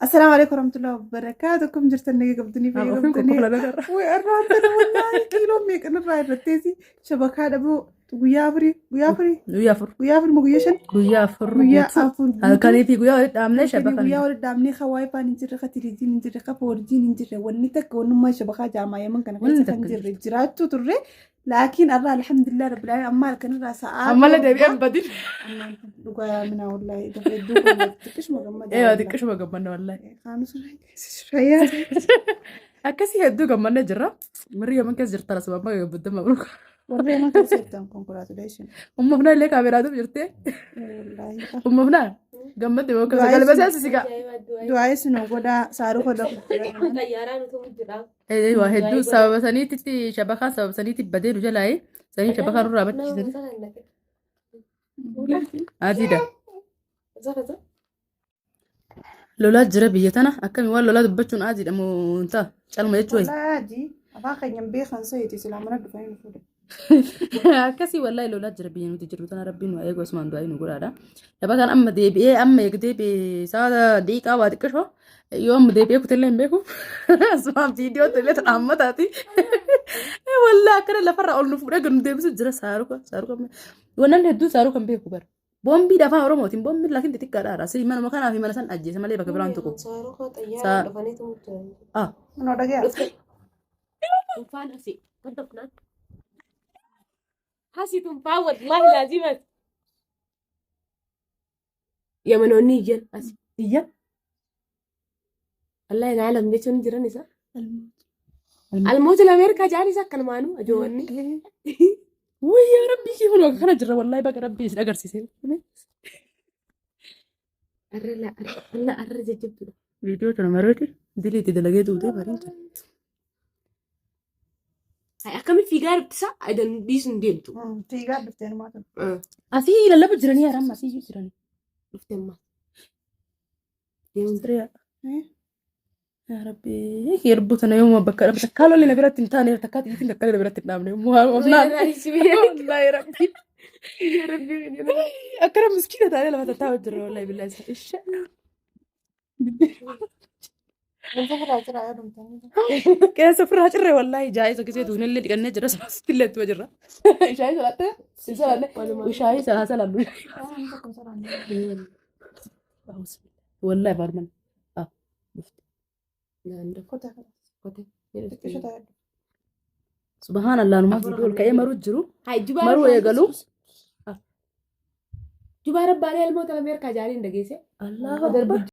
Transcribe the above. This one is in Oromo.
السلام عليكم ورحمة الله وبركاته. كم جرت النجي قبضني في قبضني وأراد أنا والله كيلو ميك أنا رايح رتيسي شبك هذا بو ويافري ويافر مقيشن ويافر halkanii fi guyyaa walitti dhaabnee shabakan shabakan guyyaa walitti dhaabnee hawaayi faan hin jirre katiliitiin hin jirre kafoorjiin hin jirre wanni takka wannummaa shabakaa jaamaa yaman kana keessa kan jirre jiraachuu turre laakiin arraa alhamdulillah rabbil alamin amma halkanirraa sa'aa ammallee deebi'an badin dhugaa minaa wallahi hedduu xiqqishuma gammada xiqqishuma gammanna wallahi kaanus fayyaa akkasii hedduu gammanna jirra mirri yaman keessa jirta lasuma amma gabbadda mabruka warreen akka seetan congratulations ummafna illee kaameraatu jirte ummafna gammadde boka sagal basa sisiga du'aa sinu goda saaru goda waa hedduu sababa saniititti shabakaan sababa saniitti badeedu jalaaye sanii shabakaan irraa bachiisan adiidha lolaa jira biyya tana akkami waan lolaa dubbachuun adiidha muunta calma jechuu wayi adi afaan keenyan beekan sayiti silaamana dhufanii fuudhe akkasii wallahi lolaa jira biyya nuti jirru tana rabbiin waa eegu asumaan du'aa nu godhaadha shabakaan amma deebi'ee amma deebi'ee saada daqiiqaa waa xiqqashoo yoo amma deebi'ee kutillee hin beeku asumaan viidiyoo illee tan ammataati wallahi akkana lafarraa ol nu fuudhee gad nu deebisu jira saaruka wannan hedduu saaruka hin beeku bara boombii afaan oromootiin boombii laakiin xixiqqaadha si manuma kanaa fi mana san ajjeese malee bakka biraan tokko manoo dhagee طوفان هسي قدفنا هسي طوفان والله لازمت يا منوني جن هسي iya الله ينعلم ليش نديرني صح الموت الامريكا جاني سكن مانو اجوني ويا ربي كيف هو كان جرى والله بقى ربي اقر سيسي لا ارجع جبت فيديو ترى مرتي ديليت دلقيت ودي بارين أكمل في قارب تسع أيضا بيسن دينتو في قاعد بتاني ما تم أسي لا بجرني يا رام أسي جرني شفتين ما يا ربي هيك يربطنا يوم بكره بتكالوا لنا برات تاني ارتكات يتين تكالوا برات تنامني والله يا ربي يا ربي أكرم مسكينة تعالي لما تتعود جرى والله بالله إيش كان سفر هجرة والله جايزة كذي دون اللي كنا جرى سمعت اللي توجرة شاي سلطة سلطة وشاي سلطة والله برمن سبحان الله نما تقول كأي مرود جرو مرو يقولوا جبار بالي الموت الأمريكا جالين دقيسة الله